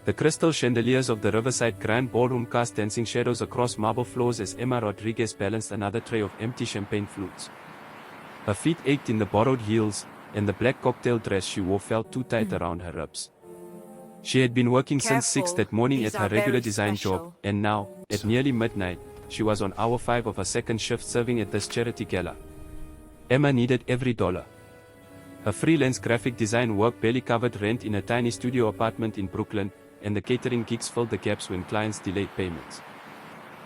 The crystal chandeliers of the Riverside Grand Ballroom cast dancing shadows across marble floors as Emma Rodriguez balanced another tray of empty champagne flutes. Her feet ached in the borrowed heels, and the black cocktail dress she wore felt too tight around her ribs. She had been working since 6 that morning at her regular design job, and now, at nearly midnight, she was on hour 5 of her second shift serving at this charity gala. Emma needed every dollar. Her freelance graphic design work barely covered rent in a tiny studio apartment in Brooklyn, and the catering gigs filled the gaps when clients delayed payments.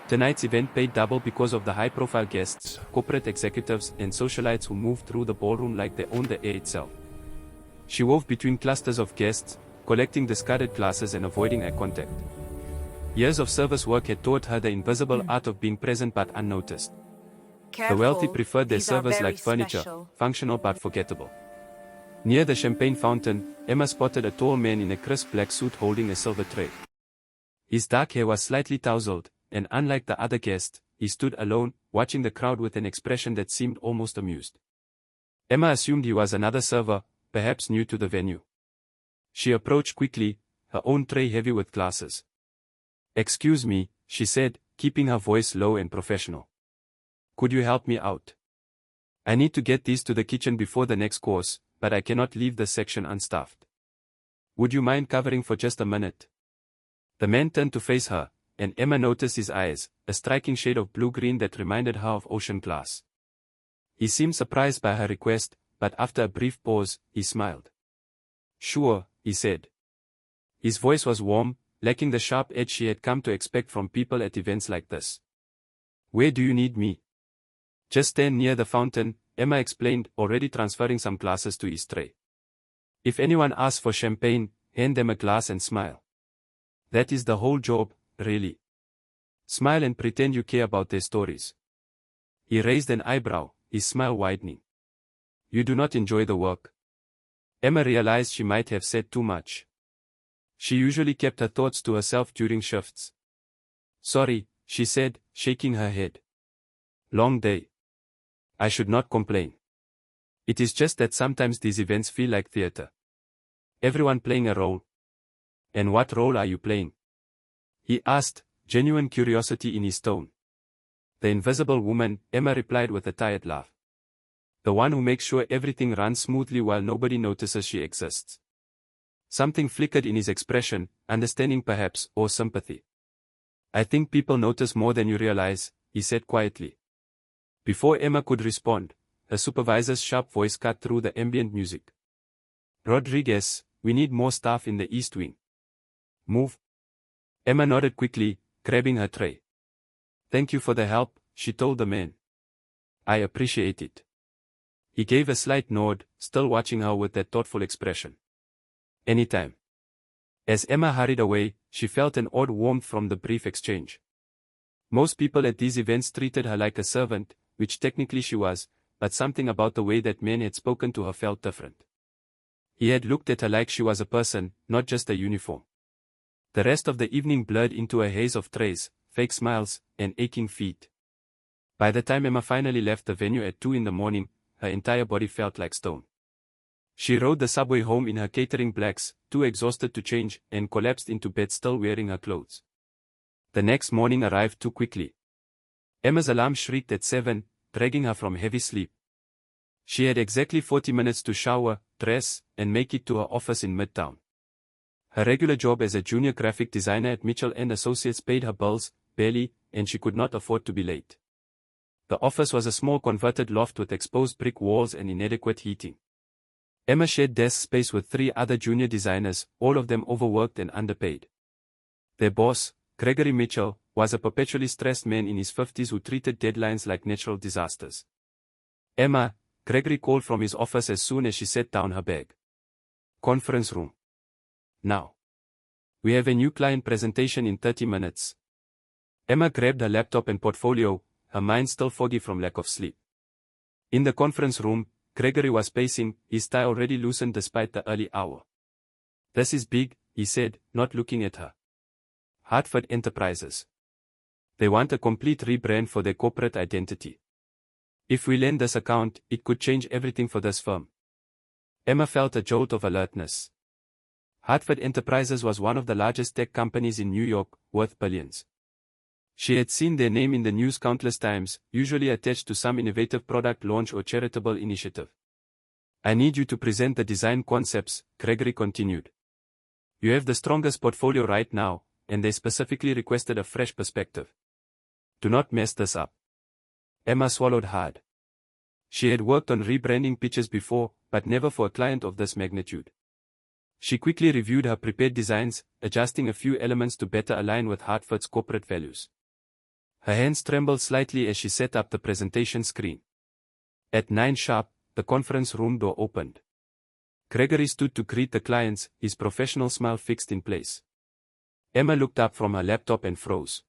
Tonight's event paid double because of the high-profile guests, corporate executives, and socialites who moved through the ballroom like they owned the air itself. She wove between clusters of guests, collecting discarded glasses and avoiding eye contact. Years of service work had taught her the invisible art of being present but unnoticed. The wealthy preferred their servers like furniture, functional but forgettable. Near the champagne fountain, Emma spotted a tall man in a crisp black suit holding a silver tray. His dark hair was slightly tousled, and unlike the other guests, he stood alone, watching the crowd with an expression that seemed almost amused. Emma assumed he was another server, perhaps new to the venue. She approached quickly, her own tray heavy with glasses. "Excuse me," she said, keeping her voice low and professional. "Could you help me out? I need to get these to the kitchen before the next course, but I cannot leave this section unstaffed. Would you mind covering for just a minute?" The man turned to face her, and Emma noticed his eyes, a striking shade of blue-green that reminded her of ocean glass. He seemed surprised by her request, but after a brief pause, he smiled. "Sure," he said. His voice was warm, lacking the sharp edge she had come to expect from people at events like this. "Where do you need me?" "Just stand near the fountain," Emma explained, already transferring some glasses to his tray. "If anyone asks for champagne, hand them a glass and smile. That is the whole job, really. Smile and pretend you care about their stories." He raised an eyebrow, his smile widening. "You do not enjoy the work?" Emma realized she might have said too much. She usually kept her thoughts to herself during shifts. "Sorry," she said, shaking her head. "Long day. I should not complain. It is just that sometimes these events feel like theater. Everyone playing a role." "And what role are you playing?" he asked, genuine curiosity in his tone. "The invisible woman," Emma replied with a tired laugh. "The one who makes sure everything runs smoothly while nobody notices she exists." Something flickered in his expression, understanding perhaps, or sympathy. "I think people notice more than you realize," he said quietly. Before Emma could respond, her supervisor's sharp voice cut through the ambient music. "Rodriguez, we need more staff in the East Wing. Move." Emma nodded quickly, grabbing her tray. "Thank you for the help," she told the man. "I appreciate it." He gave a slight nod, still watching her with that thoughtful expression. "Anytime." As Emma hurried away, she felt an odd warmth from the brief exchange. Most people at these events treated her like a servant, which technically she was, but something about the way that man had spoken to her felt different. He had looked at her like she was a person, not just a uniform. The rest of the evening blurred into a haze of trays, fake smiles, and aching feet. By the time Emma finally left the venue at 2 in the morning, her entire body felt like stone. She rode the subway home in her catering blacks, too exhausted to change, and collapsed into bed still wearing her clothes. The next morning arrived too quickly. Emma's alarm shrieked at 7, dragging her from heavy sleep. She had exactly 40 minutes to shower, dress, and make it to her office in Midtown. Her regular job as a junior graphic designer at Mitchell & Associates paid her bills, barely, and she could not afford to be late. The office was a small converted loft with exposed brick walls and inadequate heating. Emma shared desk space with 3 other junior designers, all of them overworked and underpaid. Their boss, Gregory Mitchell, was a perpetually stressed man in his 50s who treated deadlines like natural disasters. "Emma," Gregory called from his office as soon as she set down her bag. "Conference room. Now. We have a new client presentation in 30 minutes." Emma grabbed her laptop and portfolio, her mind still foggy from lack of sleep. In the conference room, Gregory was pacing, his tie already loosened despite the early hour. "This is big," he said, not looking at her. "Hartford Enterprises. They want a complete rebrand for their corporate identity. If we lend this account, it could change everything for this firm." Emma felt a jolt of alertness. Hartford Enterprises was one of the largest tech companies in New York, worth billions. She had seen their name in the news countless times, usually attached to some innovative product launch or charitable initiative. I need you to present the design concepts, Gregory continued. You have the strongest portfolio right now, and they specifically requested a fresh perspective. Do not mess this up. Emma swallowed hard. She had worked on rebranding pitches before, but never for a client of this magnitude. She quickly reviewed her prepared designs, adjusting a few elements to better align with Hartford's corporate values. Her hands trembled slightly as she set up the presentation screen. At 9 sharp, the conference room door opened. Gregory stood to greet the clients, his professional smile fixed in place. Emma looked up from her laptop and froze.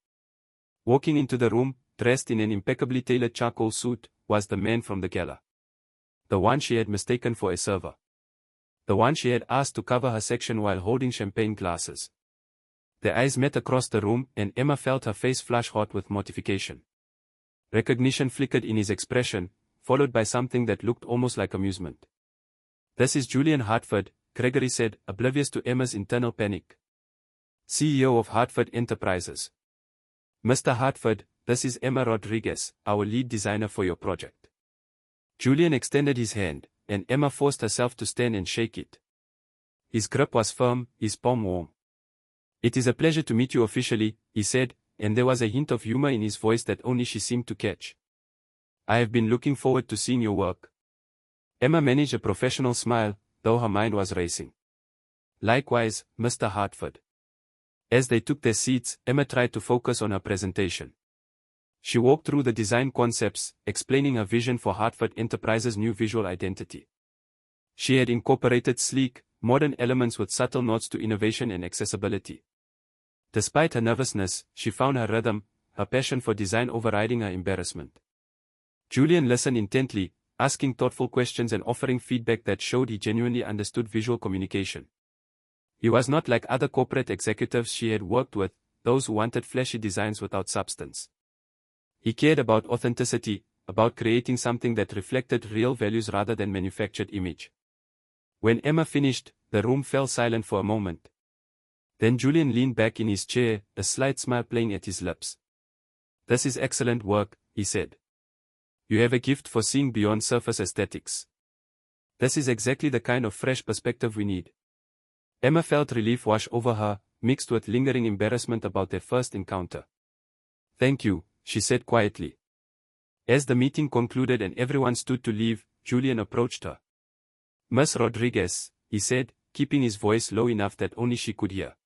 Walking into the room, dressed in an impeccably tailored charcoal suit, was the man from the gala. The one she had mistaken for a server. The one she had asked to cover her section while holding champagne glasses. Their eyes met across the room, and Emma felt her face flush hot with mortification. Recognition flickered in his expression, followed by something that looked almost like amusement. This is Julian Hartford, Gregory said, oblivious to Emma's internal panic. CEO of Hartford Enterprises. Mr. Hartford, this is Emma Rodriguez, our lead designer for your project. Julian extended his hand, and Emma forced herself to stand and shake it. His grip was firm, his palm warm. It is a pleasure to meet you officially, he said, and there was a hint of humor in his voice that only she seemed to catch. I have been looking forward to seeing your work. Emma managed a professional smile, though her mind was racing. Likewise, Mr. Hartford. As they took their seats, Emma tried to focus on her presentation. She walked through the design concepts, explaining her vision for Hartford Enterprises' new visual identity. She had incorporated sleek, modern elements with subtle nods to innovation and accessibility. Despite her nervousness, she found her rhythm, her passion for design overriding her embarrassment. Julian listened intently, asking thoughtful questions and offering feedback that showed he genuinely understood visual communication. He was not like other corporate executives she had worked with, those who wanted flashy designs without substance. He cared about authenticity, about creating something that reflected real values rather than manufactured image. When Emma finished, the room fell silent for a moment. Then Julian leaned back in his chair, a slight smile playing at his lips. This is excellent work, he said. You have a gift for seeing beyond surface aesthetics. This is exactly the kind of fresh perspective we need. Emma felt relief wash over her, mixed with lingering embarrassment about their first encounter. Thank you, she said quietly. As the meeting concluded and everyone stood to leave, Julian approached her. Miss Rodriguez, he said, keeping his voice low enough that only she could hear.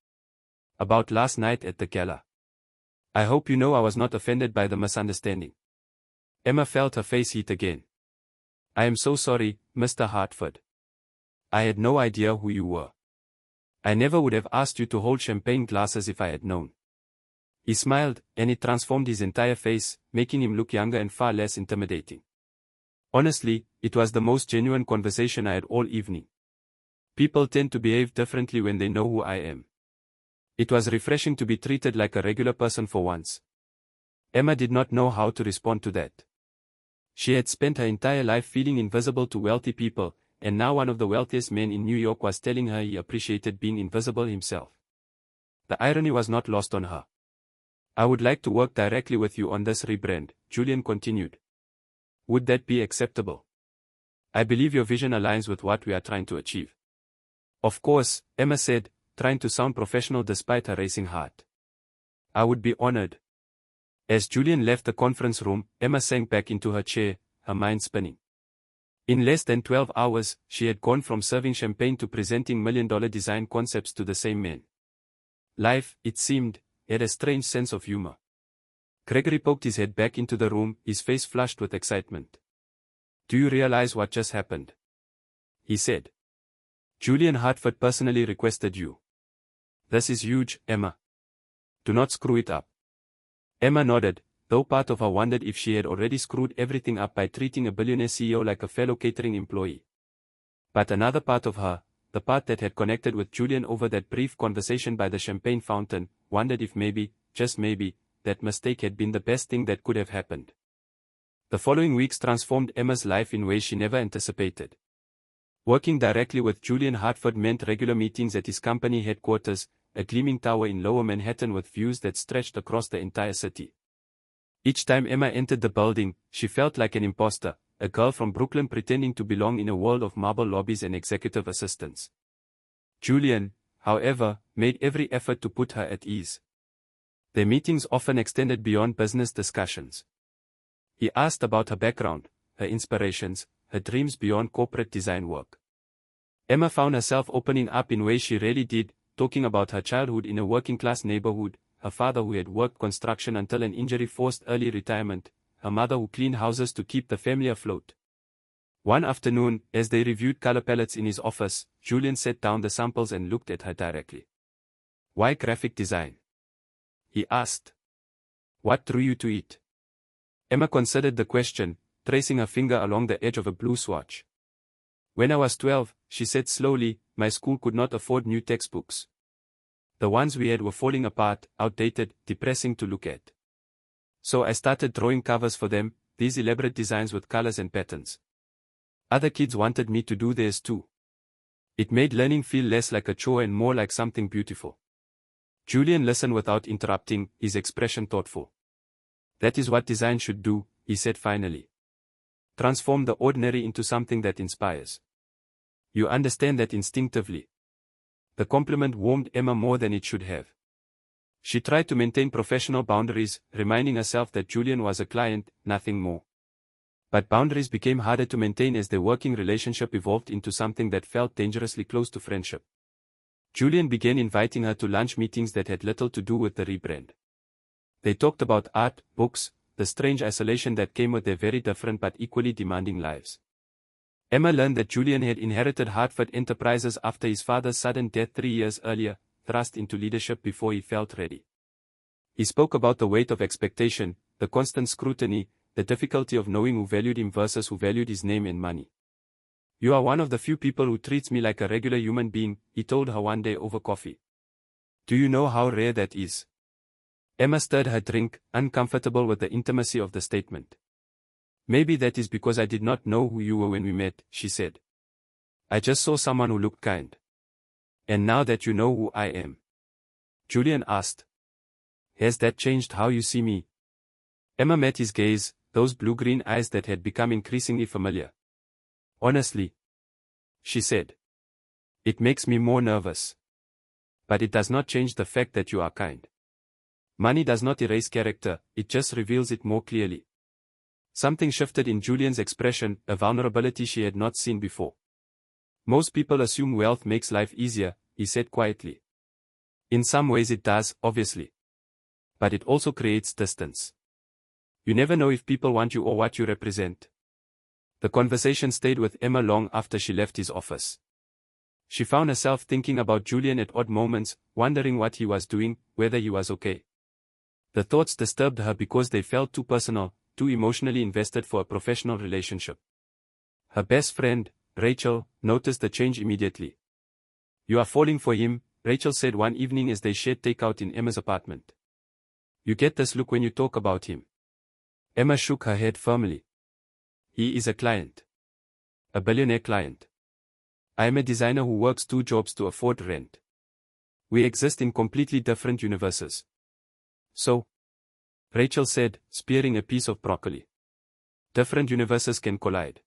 About last night at the gala. I hope you know I was not offended by the misunderstanding. Emma felt her face heat again. I am so sorry, Mr. Hartford. I had no idea who you were. I never would have asked you to hold champagne glasses if I had known. He smiled, and it transformed his entire face, making him look younger and far less intimidating. Honestly, it was the most genuine conversation I had all evening. People tend to behave differently when they know who I am. It was refreshing to be treated like a regular person for once. Emma did not know how to respond to that. She had spent her entire life feeling invisible to wealthy people, and now one of the wealthiest men in New York was telling her he appreciated being invisible himself. The irony was not lost on her. I would like to work directly with you on this rebrand, Julian continued. Would that be acceptable? I believe your vision aligns with what we are trying to achieve. Of course, Emma said, trying to sound professional despite her racing heart. I would be honored. As Julian left the conference room, Emma sank back into her chair, her mind spinning. In less than 12 hours, she had gone from serving champagne to presenting million-dollar design concepts to the same man. Life, it seemed, had a strange sense of humor. Gregory poked his head back into the room, his face flushed with excitement. Do you realize what just happened? He said. Julian Hartford personally requested you. This is huge, Emma. Do not screw it up. Emma nodded, though part of her wondered if she had already screwed everything up by treating a billionaire CEO like a fellow catering employee. But another part of her, the part that had connected with Julian over that brief conversation by the champagne fountain, wondered if maybe, just maybe, that mistake had been the best thing that could have happened. The following weeks transformed Emma's life in ways she never anticipated. Working directly with Julian Hartford meant regular meetings at his company headquarters, a gleaming tower in Lower Manhattan with views that stretched across the entire city. Each time Emma entered the building, she felt like an imposter, a girl from Brooklyn pretending to belong in a world of marble lobbies and executive assistants. Julian, however, made every effort to put her at ease. Their meetings often extended beyond business discussions. He asked about her background, her inspirations, her dreams beyond corporate design work. Emma found herself opening up in ways she rarely did, talking about her childhood in a working-class neighborhood, her father who had worked construction until an injury forced early retirement, her mother who cleaned houses to keep the family afloat. One afternoon, as they reviewed color palettes in his office, Julian set down the samples and looked at her directly. "Why graphic design?" he asked. "What drew you to it?" Emma considered the question, tracing her finger along the edge of a blue swatch. "When I was 12, she said slowly, my school could not afford new textbooks. The ones we had were falling apart, outdated, depressing to look at. So I started drawing covers for them, these elaborate designs with colors and patterns. Other kids wanted me to do theirs too. It made learning feel less like a chore and more like something beautiful." Julian listened without interrupting, his expression thoughtful. "That is what design should do," he said finally. "Transform the ordinary into something that inspires. You understand that instinctively." The compliment warmed Emma more than it should have. She tried to maintain professional boundaries, reminding herself that Julian was a client, nothing more. But boundaries became harder to maintain as their working relationship evolved into something that felt dangerously close to friendship. Julian began inviting her to lunch meetings that had little to do with the rebrand. They talked about art, books, the strange isolation that came with their very different but equally demanding lives. Emma learned that Julian had inherited Hartford Enterprises after his father's sudden death 3 years earlier, thrust into leadership before he felt ready. He spoke about the weight of expectation, the constant scrutiny, the difficulty of knowing who valued him versus who valued his name and money. "You are one of the few people who treats me like a regular human being," he told her one day over coffee. "Do you know how rare that is?" Emma stirred her drink, uncomfortable with the intimacy of the statement. "Maybe that is because I did not know who you were when we met," she said. "I just saw someone who looked kind." "And now that you know who I am?" Julian asked. "Has that changed how you see me?" Emma met his gaze, those blue-green eyes that had become increasingly familiar. "Honestly," she said, "it makes me more nervous. But it does not change the fact that you are kind. Money does not erase character, it just reveals it more clearly." Something shifted in Julian's expression, a vulnerability she had not seen before. "Most people assume wealth makes life easier," he said quietly. "In some ways it does, obviously. But it also creates distance. You never know if people want you or what you represent." The conversation stayed with Emma long after she left his office. She found herself thinking about Julian at odd moments, wondering what he was doing, whether he was okay. The thoughts disturbed her because they felt too personal, too emotionally invested for a professional relationship. Her best friend, Rachel, noticed the change immediately. "You are falling for him," Rachel said one evening as they shared takeout in Emma's apartment. "You get this look when you talk about him." Emma shook her head firmly. "He is a client. A billionaire client. I am a designer who works 2 jobs to afford rent. We exist in completely different universes." "So?" Rachel said, spearing a piece of broccoli. "Different universes can collide.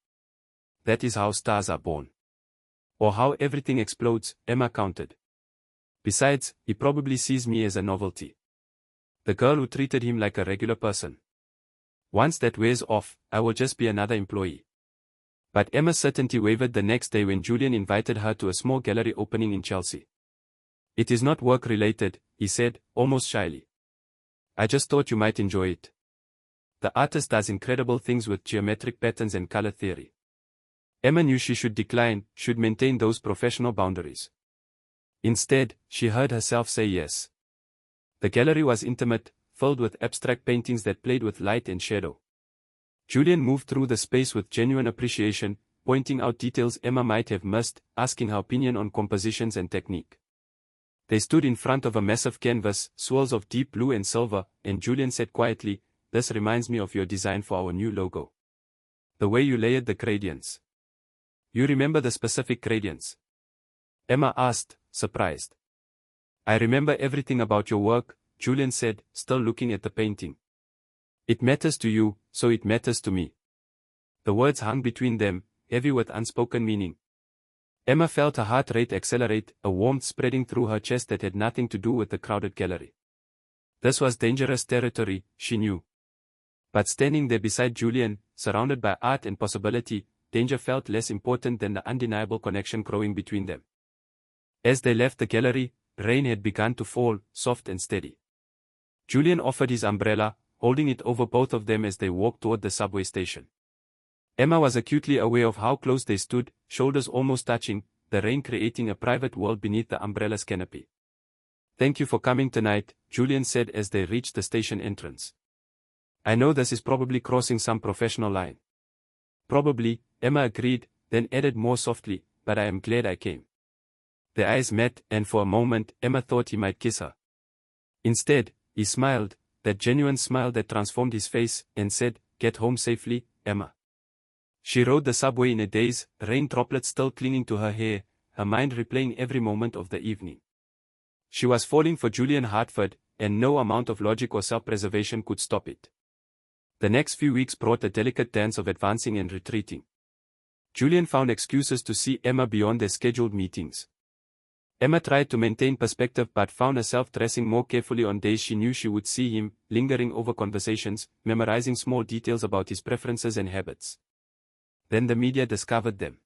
That is how stars are born. Or how everything explodes," Emma countered. "Besides, he probably sees me as a novelty. The girl who treated him like a regular person. Once that wears off, I will just be another employee." But Emma's certainty wavered the next day when Julian invited her to a small gallery opening in Chelsea. "It is not work-related," he said, almost shyly. "I just thought you might enjoy it. The artist does incredible things with geometric patterns and color theory." Emma knew she should decline, should maintain those professional boundaries. Instead, she heard herself say yes. The gallery was intimate, filled with abstract paintings that played with light and shadow. Julian moved through the space with genuine appreciation, pointing out details Emma might have missed, asking her opinion on compositions and technique. They stood in front of a massive canvas, swirls of deep blue and silver, and Julian said quietly, "This reminds me of your design for our new logo. The way you layered the gradients. You remember the specific gradients? Emma asked, surprised. I remember everything about your work, Julian said, still looking at the painting. It matters to you, so it matters to me. The words hung between them, heavy with unspoken meaning. Emma felt her heart rate accelerate, a warmth spreading through her chest that had nothing to do with the crowded gallery. This was dangerous territory, she knew. But standing there beside Julian, surrounded by art and possibility, danger felt less important than the undeniable connection growing between them. As they left the gallery, rain had begun to fall, soft and steady. Julian offered his umbrella, holding it over both of them as they walked toward the subway station. Emma was acutely aware of how close they stood, shoulders almost touching, the rain creating a private world beneath the umbrella's canopy. Thank you for coming tonight, Julian said as they reached the station entrance. I know this is probably crossing some professional line. Probably, Emma agreed, then added more softly, but I am glad I came. Their eyes met, and for a moment, Emma thought he might kiss her. Instead, he smiled, that genuine smile that transformed his face, and said, Get home safely, Emma. She rode the subway in a daze, rain droplets still clinging to her hair, her mind replaying every moment of the evening. She was falling for Julian Hartford, and no amount of logic or self-preservation could stop it. The next few weeks brought a delicate dance of advancing and retreating. Julian found excuses to see Emma beyond their scheduled meetings. Emma tried to maintain perspective but found herself dressing more carefully on days she knew she would see him, lingering over conversations, memorizing small details about his preferences and habits. Then the media discovered them.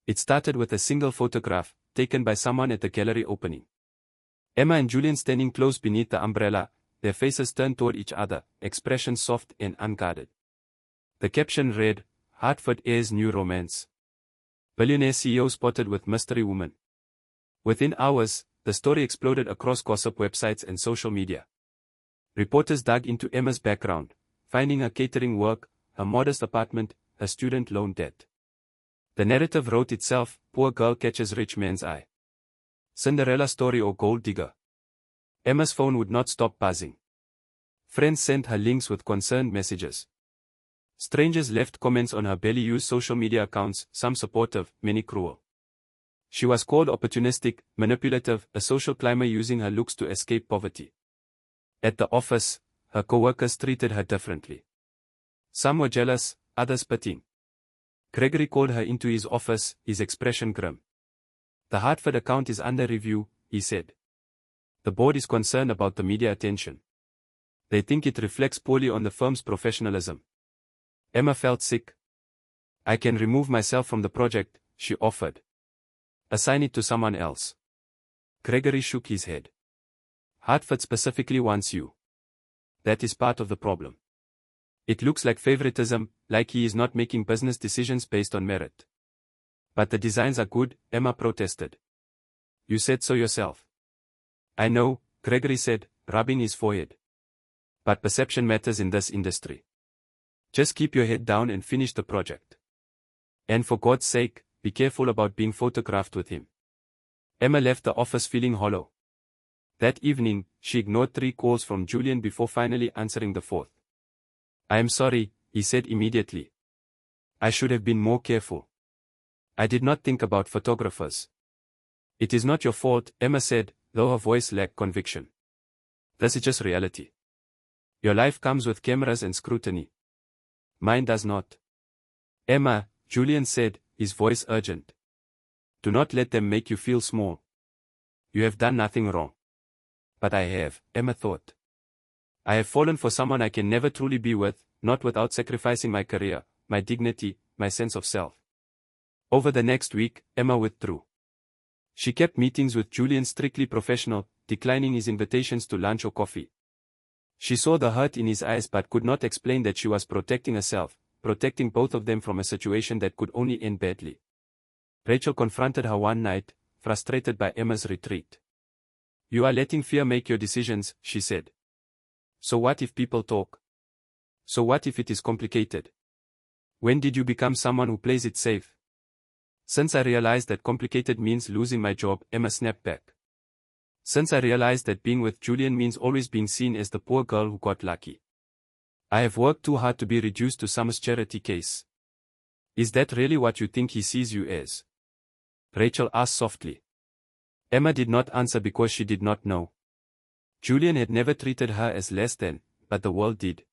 It started with a single photograph, taken by someone at the gallery opening. Emma and Julian standing close beneath the umbrella, their faces turned toward each other, expressions soft and unguarded. The caption read, Hartford Heir's new romance. Billionaire CEO spotted with mystery woman. Within hours, the story exploded across gossip websites and social media. Reporters dug into Emma's background, finding her catering work, her modest apartment, her student loan debt. The narrative wrote itself, poor girl catches rich man's eye. Cinderella story or gold digger. Emma's phone would not stop buzzing. Friends sent her links with concerned messages. Strangers left comments on her barely used social media accounts, some supportive, many cruel. She was called opportunistic, manipulative, a social climber using her looks to escape poverty. At the office, her co-workers treated her differently. Some were jealous, others pitying. Gregory called her into his office, his expression grim. The Hartford account is under review, he said. The board is concerned about the media attention. They think it reflects poorly on the firm's professionalism. Emma felt sick. I can remove myself from the project, she offered. Assign it to someone else. Gregory shook his head. Hartford specifically wants you. That is part of the problem. It looks like favoritism, like he is not making business decisions based on merit. But the designs are good, Emma protested. You said so yourself. I know, Gregory said, rubbing his forehead. But perception matters in this industry. Just keep your head down and finish the project. And for God's sake, be careful about being photographed with him. Emma left the office feeling hollow. That evening, she ignored 3 calls from Julian before finally answering the 4th. I am sorry, he said immediately. I should have been more careful. I did not think about photographers. It is not your fault, Emma said, though her voice lacked conviction. This is just reality. Your life comes with cameras and scrutiny. Mine does not. Emma, Julian said, his voice urgent. Do not let them make you feel small. You have done nothing wrong. But I have, Emma thought. I have fallen for someone I can never truly be with, not without sacrificing my career, my dignity, my sense of self. Over the next week, Emma withdrew. She kept meetings with Julian strictly professional, declining his invitations to lunch or coffee. She saw the hurt in his eyes but could not explain that she was protecting herself, protecting both of them from a situation that could only end badly. Rachel confronted her one night, frustrated by Emma's retreat. You are letting fear make your decisions, she said. So what if people talk? So what if it is complicated? When did you become someone who plays it safe? Since I realized that complicated means losing my job, Emma snapped back. Since I realized that being with Julian means always being seen as the poor girl who got lucky. I have worked too hard to be reduced to some charity case. Is that really what you think he sees you as? Rachel asked softly. Emma did not answer because she did not know. Julian had never treated her as less than, but the world did.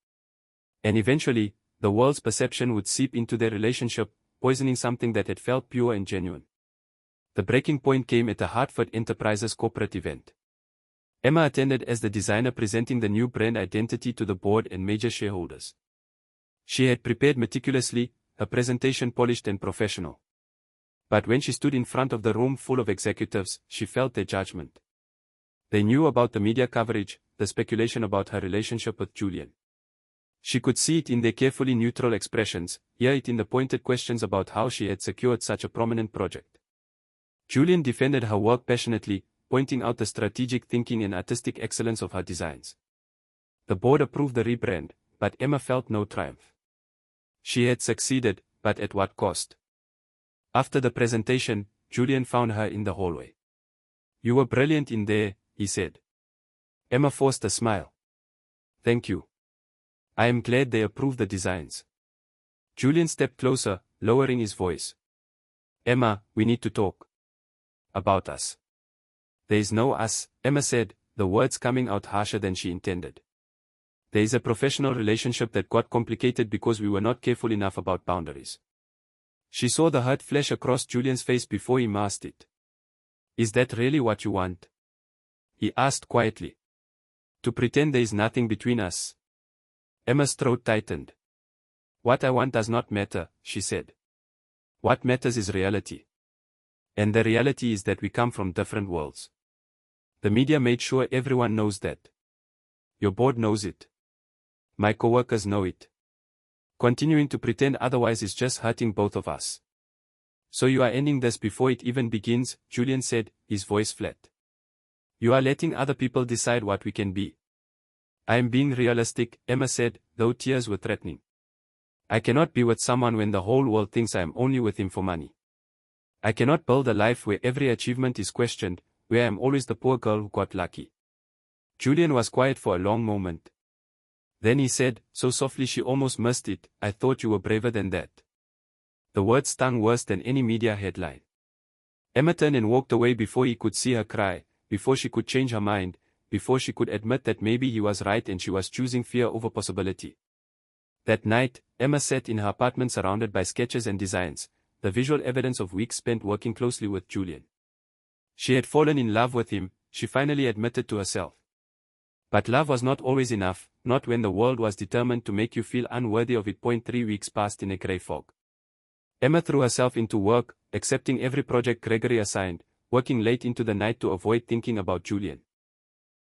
And eventually, the world's perception would seep into their relationship, poisoning something that had felt pure and genuine. The breaking point came at the Hartford Enterprises corporate event. Emma attended as the designer presenting the new brand identity to the board and major shareholders. She had prepared meticulously, her presentation polished and professional. But when she stood in front of the room full of executives, she felt their judgment. They knew about the media coverage, the speculation about her relationship with Julian. She could see it in their carefully neutral expressions, hear it in the pointed questions about how she had secured such a prominent project. Julian defended her work passionately, pointing out the strategic thinking and artistic excellence of her designs. The board approved the rebrand, but Emma felt no triumph. She had succeeded, but at what cost? After the presentation, Julian found her in the hallway. "You were brilliant in there," he said. Emma forced a smile. "Thank you. I am glad they approved the designs." Julian stepped closer, lowering his voice. "Emma, we need to talk. About us." "There is no us," Emma said, the words coming out harsher than she intended. "There is a professional relationship that got complicated because we were not careful enough about boundaries." She saw the hurt flash across Julian's face before he masked it. "Is that really what you want?" he asked quietly. "To pretend there is nothing between us?" Emma's throat tightened. "What I want does not matter," she said. "What matters is reality. And the reality is that we come from different worlds. The media made sure everyone knows that. Your board knows it. My coworkers know it. Continuing to pretend otherwise is just hurting both of us. So you are ending this before it even begins," Julian said, his voice flat. "You are letting other people decide what we can be." "I am being realistic," Emma said, though tears were threatening. "I cannot be with someone when the whole world thinks I am only with him for money. I cannot build a life where every achievement is questioned, where I am always the poor girl who got lucky." Julian was quiet for a long moment. Then he said, so softly she almost missed it, "I thought you were braver than that." The words stung worse than any media headline. Emma turned and walked away before he could see her cry, before she could change her mind, before she could admit that maybe he was right and she was choosing fear over possibility. That night, Emma sat in her apartment surrounded by sketches and designs, the visual evidence of weeks spent working closely with Julian. She had fallen in love with him, she finally admitted to herself. But love was not always enough, not when the world was determined to make you feel unworthy of it. 3 weeks passed in a grey fog. Emma threw herself into work, accepting every project Gregory assigned, working late into the night to avoid thinking about Julian.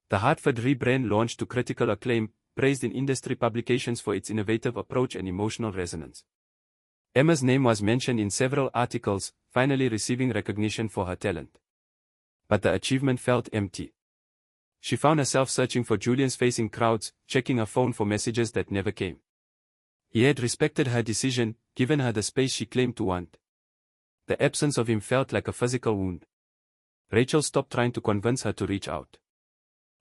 The Hartford rebrand launched to critical acclaim, praised in industry publications for its innovative approach and emotional resonance. Emma's name was mentioned in several articles, finally receiving recognition for her talent. But the achievement felt empty. She found herself searching for Julian's face in crowds, checking her phone for messages that never came. He had respected her decision, given her the space she claimed to want. The absence of him felt like a physical wound. Rachel stopped trying to convince her to reach out.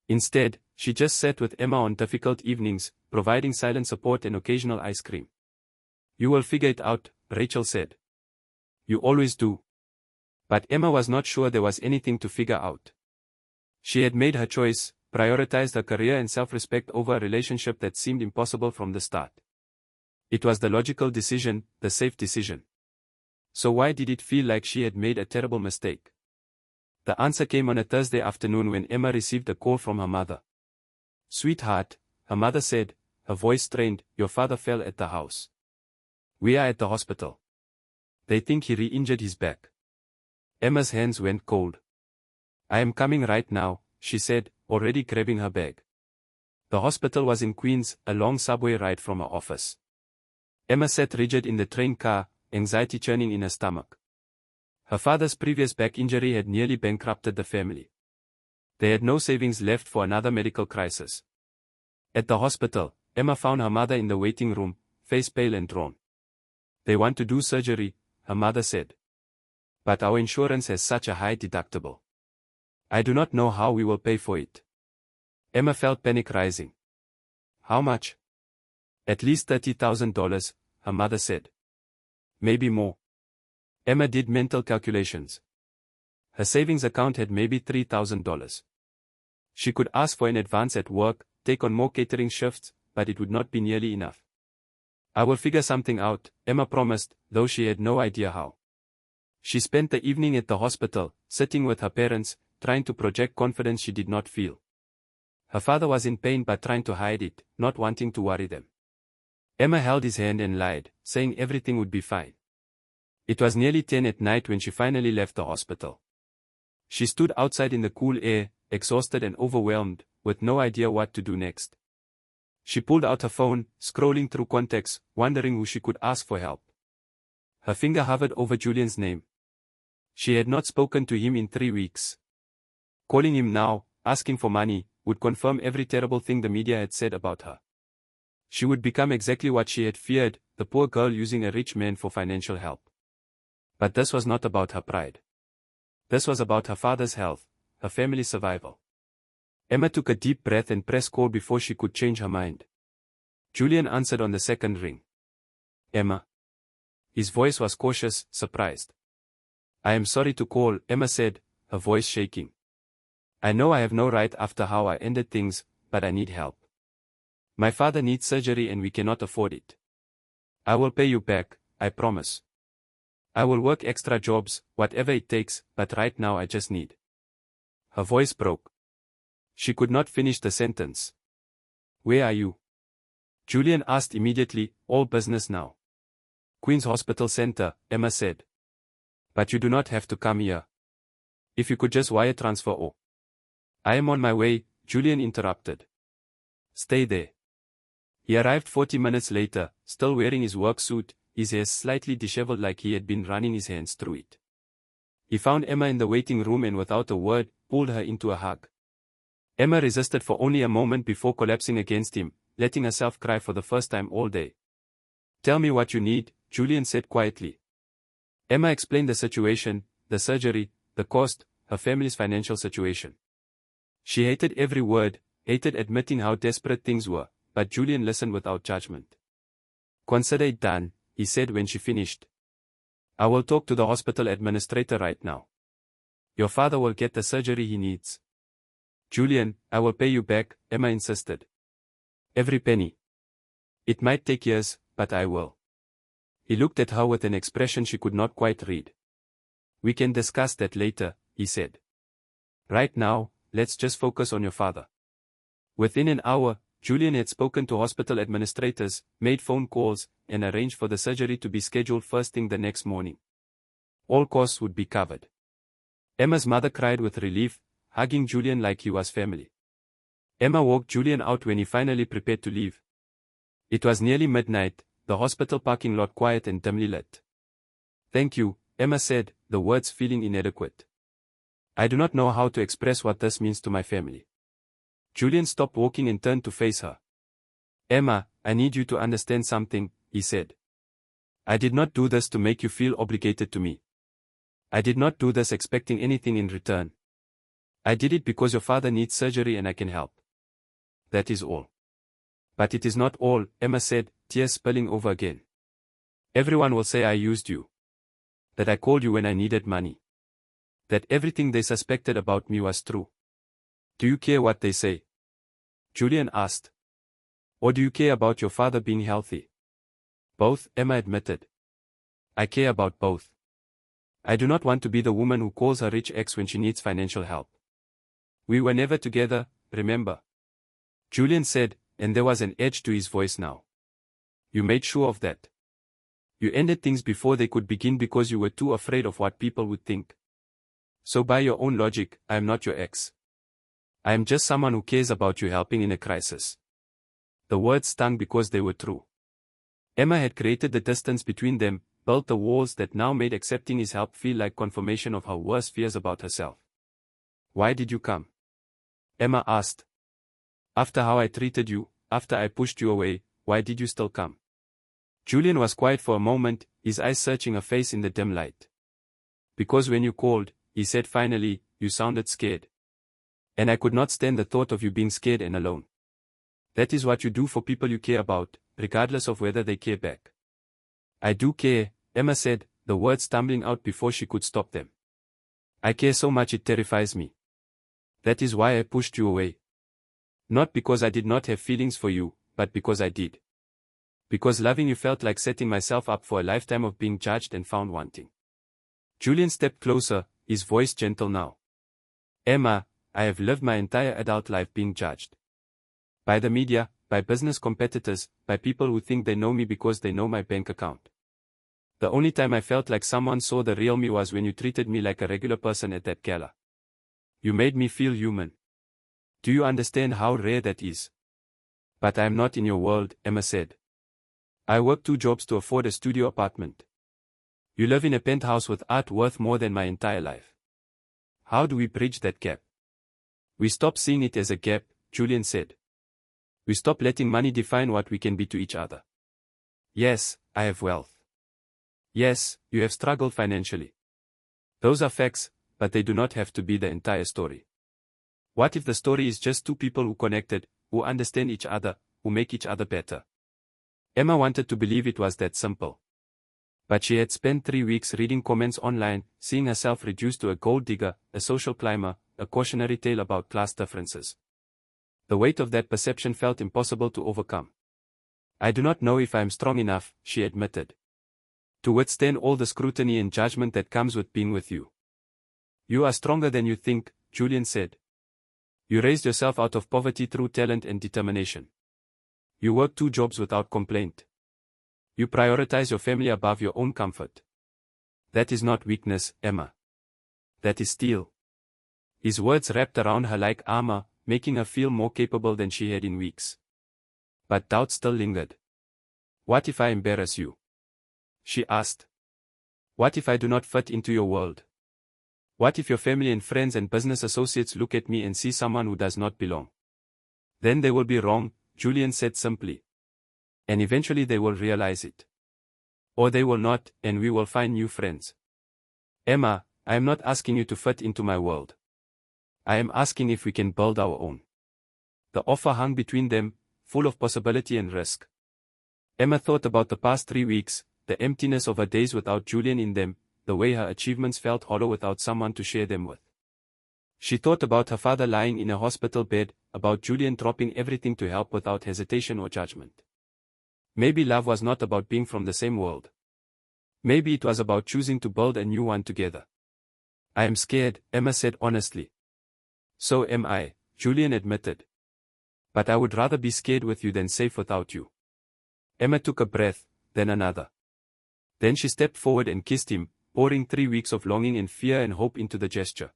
Instead, she just sat with Emma on difficult evenings, providing silent support and occasional ice cream. "You will figure it out," Rachel said. "You always do." But Emma was not sure there was anything to figure out. She had made her choice, prioritized her career and self-respect over a relationship that seemed impossible from the start. It was the logical decision, the safe decision. So why did it feel like she had made a terrible mistake? The answer came on a Thursday afternoon when Emma received a call from her mother. "Sweetheart," her mother said, her voice strained, "your father fell at the house. We are at the hospital. They think he re-injured his back." Emma's hands went cold. "I am coming right now," she said, already grabbing her bag. The hospital was in Queens, a long subway ride from her office. Emma sat rigid in the train car, anxiety churning in her stomach. Her father's previous back injury had nearly bankrupted the family. They had no savings left for another medical crisis. At the hospital, Emma found her mother in the waiting room, face pale and drawn. "They want to do surgery," her mother said. "But our insurance has such a high deductible. I do not know how we will pay for it." Emma felt panic rising. "How much?" "At least $30,000, her mother said. maybe more. Emma did mental calculations. Her savings account had maybe $3,000. She could ask for an advance at work, take on more catering shifts, but it would not be nearly enough. I will figure something out, Emma promised, though she had no idea how. She spent the evening at the hospital, sitting with her parents, trying to project confidence she did not feel. Her father was in pain but trying to hide it, not wanting to worry them. Emma held his hand and lied, saying everything would be fine. It was nearly 10 at night when she finally left the hospital. She stood outside in the cool air, exhausted and overwhelmed, with no idea what to do next. She pulled out her phone, scrolling through contacts, wondering who she could ask for help. Her finger hovered over Julian's name. She had not spoken to him in 3 weeks. Calling him now, asking for money, would confirm every terrible thing the media had said about her. She would become exactly what she had feared, the poor girl using a rich man for financial help. But this was not about her pride. This was about her father's health, her family's survival. Emma took a deep breath and pressed call before she could change her mind. Julian answered on the second ring. Emma. His voice was cautious, surprised. I am sorry to call, Emma said, her voice shaking. I know I have no right after how I ended things, but I need help. My father needs surgery and we cannot afford it. I will pay you back, I promise. I will work extra jobs, whatever it takes, but right now I just need. Her voice broke. She could not finish the sentence. Where are you? Julian asked immediately, all business now. Queen's Hospital Center, Emma said. But you do not have to come here. If you could just wire transfer or. I am on my way, Julian interrupted. Stay there. He arrived 40 minutes later, still wearing his work suit, his hair slightly disheveled like he had been running his hands through it. He found Emma in the waiting room and without a word, pulled her into a hug. Emma resisted for only a moment before collapsing against him, letting herself cry for the first time all day. Tell me what you need, Julian said quietly. Emma explained the situation, the surgery, the cost, her family's financial situation. She hated every word, hated admitting how desperate things were, but Julian listened without judgment. Consider it done, he said when she finished. I will talk to the hospital administrator right now. Your father will get the surgery he needs. Julian, I will pay you back, Emma insisted. Every penny. It might take years, but I will. He looked at her with an expression she could not quite read. We can discuss that later, he said. Right now, let's just focus on your father. Within an hour, Julian had spoken to hospital administrators, made phone calls, and arranged for the surgery to be scheduled first thing the next morning. All costs would be covered. Emma's mother cried with relief, hugging Julian like he was family. Emma walked Julian out when he finally prepared to leave. It was nearly midnight, the hospital parking lot quiet and dimly lit. Thank you, Emma said, the words feeling inadequate. I do not know how to express what this means to my family. Julian stopped walking and turned to face her. Emma, I need you to understand something, he said. I did not do this to make you feel obligated to me. I did not do this expecting anything in return. I did it because your father needs surgery and I can help. That is all. But it is not all, Emma said, tears spilling over again. Everyone will say I used you. That I called you when I needed money. That everything they suspected about me was true. Do you care what they say? Julian asked. Or do you care about your father being healthy? Both, Emma admitted. I care about both. I do not want to be the woman who calls her rich ex when she needs financial help. We were never together, remember? Julian said, and there was an edge to his voice now. You made sure of that. You ended things before they could begin because you were too afraid of what people would think. So by your own logic, I am not your ex. I am just someone who cares about you helping in a crisis. The words stung because they were true. Emma had created the distance between them, built the walls that now made accepting his help feel like confirmation of her worst fears about herself. Why did you come? Emma asked. After how I treated you, after I pushed you away, why did you still come? Julian was quiet for a moment, his eyes searching her face in the dim light. Because when you called, he said finally, you sounded scared. And I could not stand the thought of you being scared and alone. That is what you do for people you care about, regardless of whether they care back. I do care, Emma said, the words stumbling out before she could stop them. I care so much it terrifies me. That is why I pushed you away. Not because I did not have feelings for you, but because I did. Because loving you felt like setting myself up for a lifetime of being judged and found wanting. Julian stepped closer, his voice gentle now. Emma, I have lived my entire adult life being judged. By the media, by business competitors, by people who think they know me because they know my bank account. The only time I felt like someone saw the real me was when you treated me like a regular person at that gala. You made me feel human. Do you understand how rare that is? But I am not in your world, Emma said. I work 2 jobs to afford a studio apartment. You live in a penthouse with art worth more than my entire life. How do we bridge that gap? We stop seeing it as a gap, Julian said. We stop letting money define what we can be to each other. Yes, I have wealth. Yes, you have struggled financially. Those are facts, but they do not have to be the entire story. What if the story is just 2 people who connected, who understand each other, who make each other better? Emma wanted to believe it was that simple. But she had spent 3 weeks reading comments online, seeing herself reduced to a gold digger, a social climber, a cautionary tale about class differences. The weight of that perception felt impossible to overcome. I do not know if I am strong enough, she admitted, to withstand all the scrutiny and judgment that comes with being with you. You are stronger than you think, Julian said. You raised yourself out of poverty through talent and determination. You work 2 jobs without complaint. You prioritize your family above your own comfort. That is not weakness, Emma. That is steel. His words wrapped around her like armor, making her feel more capable than she had in weeks. But doubt still lingered. What if I embarrass you? She asked. What if I do not fit into your world? What if your family and friends and business associates look at me and see someone who does not belong? Then they will be wrong, Julian said simply. And eventually they will realize it. Or they will not, and we will find new friends. Emma, I am not asking you to fit into my world. I am asking if we can build our own. The offer hung between them, full of possibility and risk. Emma thought about the past 3 weeks, the emptiness of her days without Julian in them, the way her achievements felt hollow without someone to share them with. She thought about her father lying in a hospital bed, about Julian dropping everything to help without hesitation or judgment. Maybe love was not about being from the same world. Maybe it was about choosing to build a new one together. I am scared, Emma said honestly. So am I, Julian admitted. But I would rather be scared with you than safe without you. Emma took a breath, then another. Then she stepped forward and kissed him, pouring 3 weeks of longing and fear and hope into the gesture.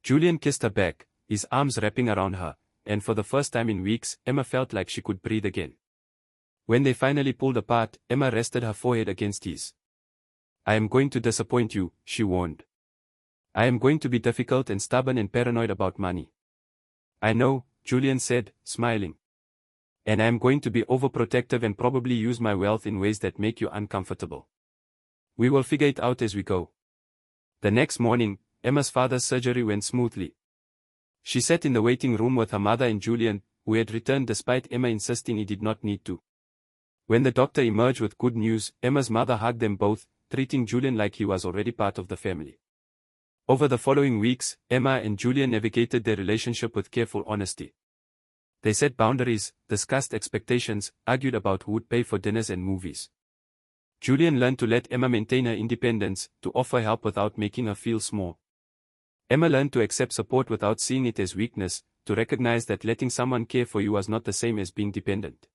Julian kissed her back, his arms wrapping around her, and for the first time in weeks, Emma felt like she could breathe again. When they finally pulled apart, Emma rested her forehead against his. I am going to disappoint you, she warned. I am going to be difficult and stubborn and paranoid about money. I know, Julian said, smiling. And I am going to be overprotective and probably use my wealth in ways that make you uncomfortable. We will figure it out as we go. The next morning, Emma's father's surgery went smoothly. She sat in the waiting room with her mother and Julian, who had returned despite Emma insisting he did not need to. When the doctor emerged with good news, Emma's mother hugged them both, treating Julian like he was already part of the family. Over the following weeks, Emma and Julian navigated their relationship with careful honesty. They set boundaries, discussed expectations, argued about who would pay for dinners and movies. Julian learned to let Emma maintain her independence, to offer help without making her feel small. Emma learned to accept support without seeing it as weakness, to recognize that letting someone care for you was not the same as being dependent.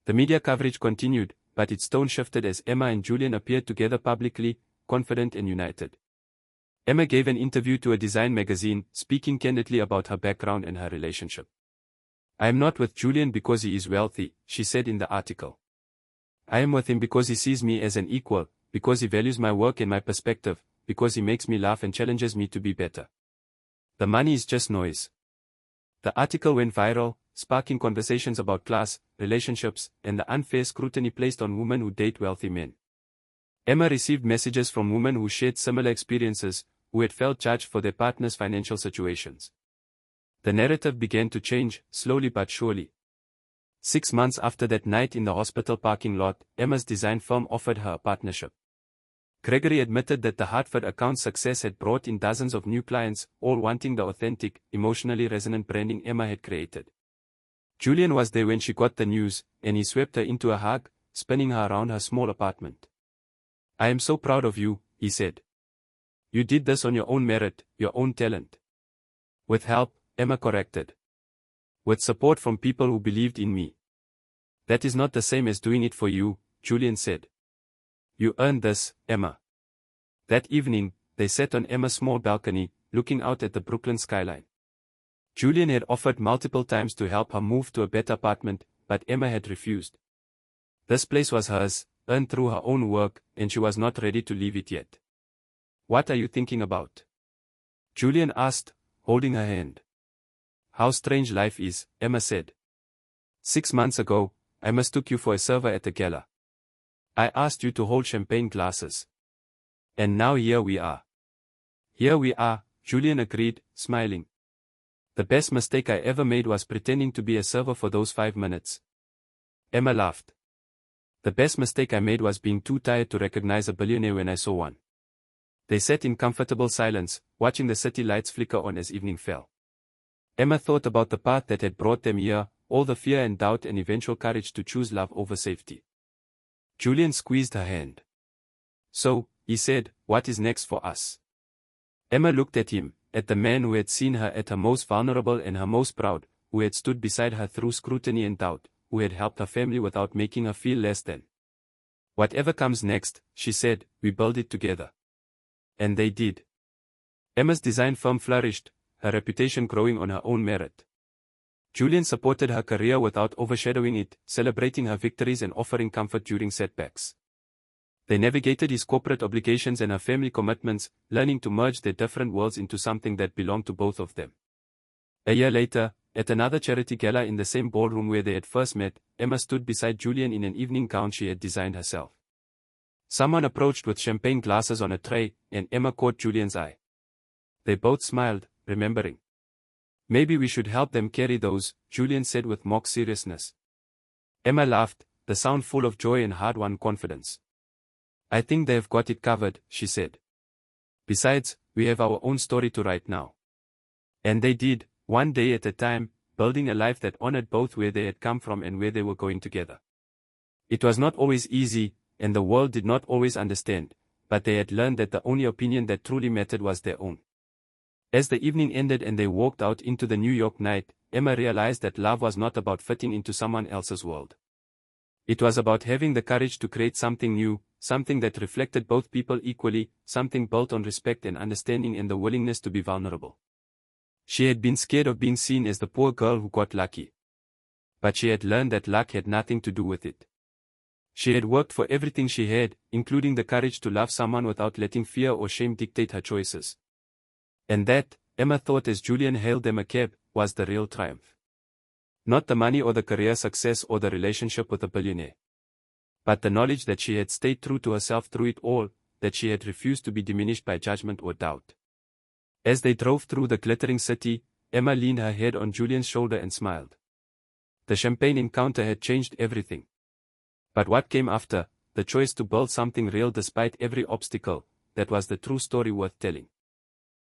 The media coverage continued, but its tone shifted as Emma and Julian appeared together publicly, confident and united. Emma gave an interview to a design magazine, speaking candidly about her background and her relationship. I am not with Julian because he is wealthy, she said in the article. I am with him because he sees me as an equal, because he values my work and my perspective, because he makes me laugh and challenges me to be better. The money is just noise. The article went viral, sparking conversations about class, relationships, and the unfair scrutiny placed on women who date wealthy men. Emma received messages from women who shared similar experiences, who had felt judged for their partner's financial situations. The narrative began to change, slowly but surely. 6 months after that night in the hospital parking lot, Emma's design firm offered her a partnership. Gregory admitted that the Hartford account's success had brought in dozens of new clients, all wanting the authentic, emotionally resonant branding Emma had created. Julian was there when she got the news, and he swept her into a hug, spinning her around her small apartment. "I am so proud of you," he said. "You did this on your own merit, your own talent." "With help," Emma corrected. "With support from people who believed in me." "That is not the same as doing it for you," Julian said. "You earned this, Emma." That evening, they sat on Emma's small balcony, looking out at the Brooklyn skyline. Julian had offered multiple times to help her move to a better apartment, but Emma had refused. This place was hers, earned through her own work, and she was not ready to leave it yet. "What are you thinking about?" Julian asked, holding her hand. "How strange life is," Emma said. 6 months ago, I mistook you for a server at a gala. I asked you to hold champagne glasses. And now here we are." "Here we are," Julian agreed, smiling. "The best mistake I ever made was pretending to be a server for those 5 minutes." Emma laughed. "The best mistake I made was being too tired to recognize a billionaire when I saw one." They sat in comfortable silence, watching the city lights flicker on as evening fell. Emma thought about the path that had brought them here, all the fear and doubt and eventual courage to choose love over safety. Julian squeezed her hand. "So," he said, "what is next for us?" Emma looked at him, at the man who had seen her at her most vulnerable and her most proud, who had stood beside her through scrutiny and doubt, who had helped her family without making her feel less than. "Whatever comes next," she said, "we build it together." And they did. Emma's design firm flourished, her reputation growing on her own merit. Julian supported her career without overshadowing it, celebrating her victories and offering comfort during setbacks. They navigated his corporate obligations and her family commitments, learning to merge their different worlds into something that belonged to both of them. A year later, at another charity gala in the same ballroom where they had first met, Emma stood beside Julian in an evening gown she had designed herself. Someone approached with champagne glasses on a tray, and Emma caught Julian's eye. They both smiled, remembering. "Maybe we should help them carry those," Julian said with mock seriousness. Emma laughed, the sound full of joy and hard-won confidence. "I think they've got it covered," she said. "Besides, we have our own story to write now." And they did, one day at a time, building a life that honored both where they had come from and where they were going together. It was not always easy, and the world did not always understand, but they had learned that the only opinion that truly mattered was their own. As the evening ended and they walked out into the New York night, Emma realized that love was not about fitting into someone else's world. It was about having the courage to create something new, something that reflected both people equally, something built on respect and understanding and the willingness to be vulnerable. She had been scared of being seen as the poor girl who got lucky. But she had learned that luck had nothing to do with it. She had worked for everything she had, including the courage to love someone without letting fear or shame dictate her choices. And that, Emma thought as Julian hailed them a cab, was the real triumph. Not the money or the career success or the relationship with a billionaire. But the knowledge that she had stayed true to herself through it all, that she had refused to be diminished by judgment or doubt. As they drove through the glittering city, Emma leaned her head on Julian's shoulder and smiled. The champagne encounter had changed everything. But what came after, the choice to build something real despite every obstacle, that was the true story worth telling.